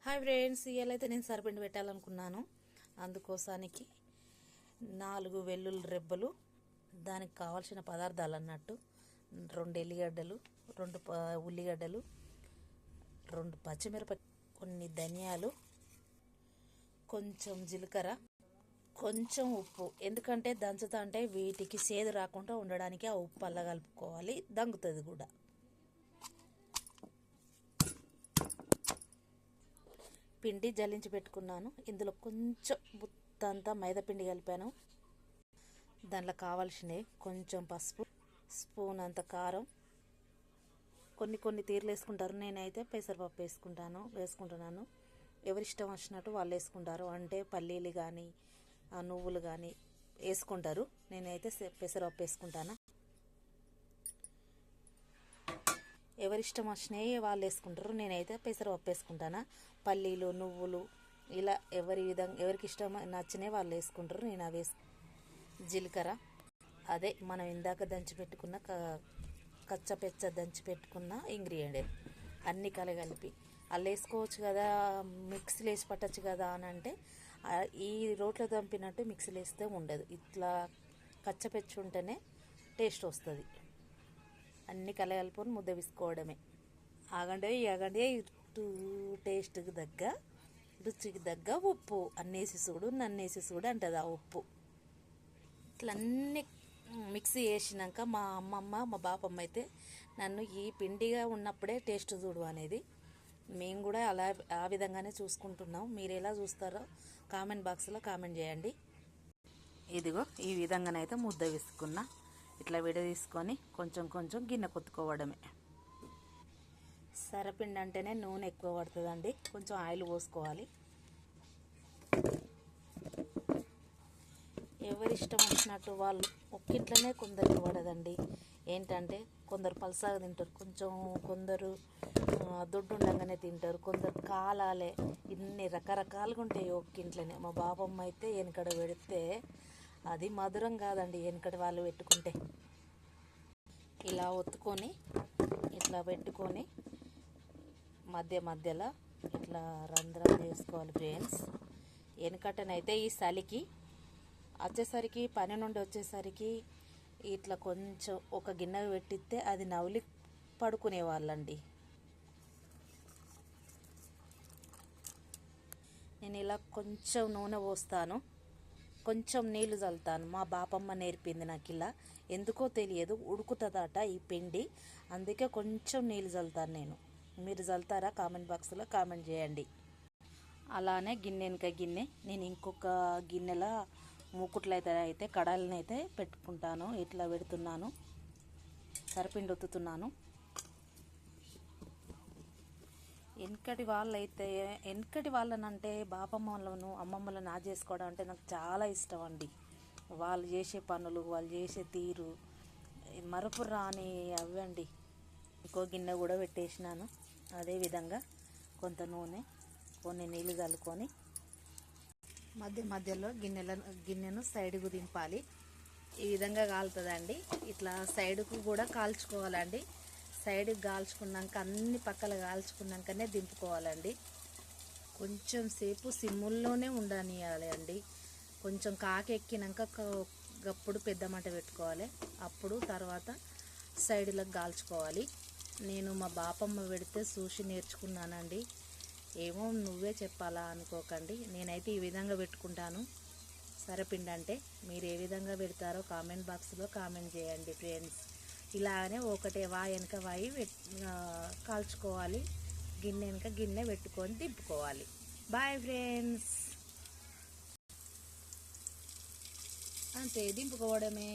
Hi friends, ఇవాళైతే నేను సరిపిండి పెట్టాలనుకున్నాను. అందుకోసానికి 4 వెల్లుల్లి రెబ్బలు, దానికి కావాల్సిన పదార్థాలు అన్నట్టు 2 ఎల్లిగడ్డలు, 2 ఉల్లిగడ్డలు, 2 పచ్చిమిరపకాయలు, కొన్ని ధనియాలు, కొంచెం జీలకర్ర, కొంచెం ఉప్పు. ఎందుకంటే దంచుతా అంటే వీటికి సేదు రాకుండా ఉండడానికి ఆ ఉప్పు అలా కలుపుకోవాలి, దంగుతుంది కూడా. పిండి జల్లించి పెట్టుకున్నాను. ఇందులో కొంచెం బుత్తంతా మైదా పిండి కలిపాను. దాంట్లో కావాల్సినవి కొంచెం పసుపు, స్పూన్ అంత కారం, కొన్ని తీర్లు వేసుకుంటారు. నేనైతే పెసరపప్పు వేసుకుంటున్నాను. ఎవరిష్టం వచ్చినట్టు వాళ్ళు వేసుకుంటారు. అంటే పల్లీలు కానీ నువ్వులు కానీ వేసుకుంటారు. నేనైతే పెసరపప్పు వేసుకుంటాను. ఎవరిష్టం వచ్చినాయి వాళ్ళు వేసుకుంటారు. నేనైతే పెసరపప్పు వేసుకుంటాను. పల్లీలు, నువ్వులు ఇలా ఎవరికి ఇష్టం నచ్చినాయి వాళ్ళు వేసుకుంటారు. నేను అవి జీలకర్ర, అదే మనం ఇందాక దంచి పెట్టుకున్న కచ్చపెచ్చ దంచి పెట్టుకున్న ఇంగ్రీడియంట్ అన్నీ కలగలిపి అలా వేసుకోవచ్చు కదా, మిక్సీలో వేసి పట్టచ్చు కదా అని అంటే ఈ రోట్లో దంపినట్టు మిక్సీలో వేస్తే ఉండదు. ఇట్లా కచ్చపెచ్చి ఉంటేనే టేస్ట్ వస్తుంది. అన్నీ కలగలుపుకొని ముద్ద వేసుకోవడమే. ఆగండి టేస్ట్కి తగ్గ, రుచికి తగ్గ ఉప్పు అన్నేసి చూడు, నన్నేసి చూడు అంటది ఆ ఉప్పు. ఇట్లా అన్నీ మిక్సీ వేసినాక మా అమ్మమ్మ మా బాపమ్మ అయితే నన్ను ఈ పిండిగా ఉన్నప్పుడే టేస్ట్ చూడు అనేది. మేము కూడా ఆ విధంగానే చూసుకుంటున్నాం. మీరు ఎలా చూస్తారో కామెంట్ బాక్స్లో కామెంట్ చేయండి. ఇదిగో ఈ విధంగానైతే ముద్ద వేసుకున్నా. ఇట్లా విడదీసుకొని కొంచెం గిన్నె కొత్తుకోవడమే. సరపిండి అంటేనే నూనె ఎక్కువ పడుతుందండి. కొంచెం ఆయిల్ పోసుకోవాలి. ఎవరిష్టం వచ్చినట్టు వాళ్ళు ఒక్కిట్లనే కొందరికి పడదండి. ఏంటంటే కొందరు పలసాగా తింటారు, కొందరు దొడ్డు ఉండగానే తింటారు, కొందరు కాలాలే, ఇన్ని రకరకాలుగా ఉంటాయి ఒక్కింట్లోనే. మా బాబమ్మ అయితే వెనకడ పెడితే అది మధురం కాదండి. వెనకటి వాళ్ళు పెట్టుకుంటే ఇలా ఒత్తుకొని ఇట్లా పెట్టుకొని మధ్యలో ఇట్లా రంధ్రం చేసుకోవాలి ఫ్రెండ్స్. వెనకటనైతే ఈ చలికి వచ్చేసరికి పని నుండి వచ్చేసరికి ఇట్లా కొంచెం ఒక గిన్నె పెట్టిస్తే అది నవ్వులి పడుకునే వాళ్ళండి. నేను ఇలా కొంచెం నూనె పోస్తాను, కొంచెం నీళ్లు చల్లుతాను. మా బాపమ్మ నేర్పింది నాకు ఇలా. ఎందుకో తెలియదు, ఉడుకుతుందట ఈ పిండి, అందుకే కొంచెం నీళ్ళు చల్లుతాను నేను. మీరు చల్లుతారా? కామెంట్ బాక్స్లో కామెంట్ చేయండి. అలానే గిన్నె నేను ఇంకొక గిన్నెలో మూకుట్లు అయితే కడాయిలనైతే పెట్టుకుంటాను. ఇట్లా పెడుతున్నాను, సరిపిండి ఒత్తుతున్నాను. వెనకటి వాళ్ళనంటే బాపమ్మలను అమ్మమ్మలను చేసుకోవడం అంటే నాకు చాలా ఇష్టం అండి. వాళ్ళు చేసే పనులు, వాళ్ళు చేసే తీరు మరపు రాని అవ్వండి. ఇంకో గిన్నె కూడా పెట్టేసినాను. అదేవిధంగా కొంత నూనె, కొన్ని నీళ్ళు చల్లుకొని మధ్యలో గిన్నెను సైడ్కు దింపాలి. ఈ విధంగా కాలుతుందండి. ఇట్లా సైడ్కు కూడా కాల్చుకోవాలండి. సైడ్కి కాల్చుకున్నాక అన్ని పక్కల కాల్చుకున్నాకనే దింపుకోవాలండి. కొంచెం సేపు సిమ్ముల్లోనే ఉండనియాలి అండి. కొంచెం కాకెక్కినాక గప్పుడు పెద్ద మంట పెట్టుకోవాలి. అప్పుడు తర్వాత సైడ్లకు కాల్చుకోవాలి. నేను మా బాపమ్మ పెడితే చూసి నేర్చుకున్నానండి. ఏమో నువ్వే చెప్పాలా అనుకోకండి. నేనైతే ఈ విధంగా పెట్టుకుంటాను సరపిండి అంటే. మీరు ఏ విధంగా పెడతారో కామెంట్ బాక్స్లో కామెంట్ చేయండి ఫ్రెండ్స్. ఇలాగనే ఒకటే వెనక వాయి కాల్చుకోవాలి. గిన్నె వెనక గిన్నె పెట్టుకొని దింపుకోవాలి. Bye friends. అంతే, దింపుకోవడమే.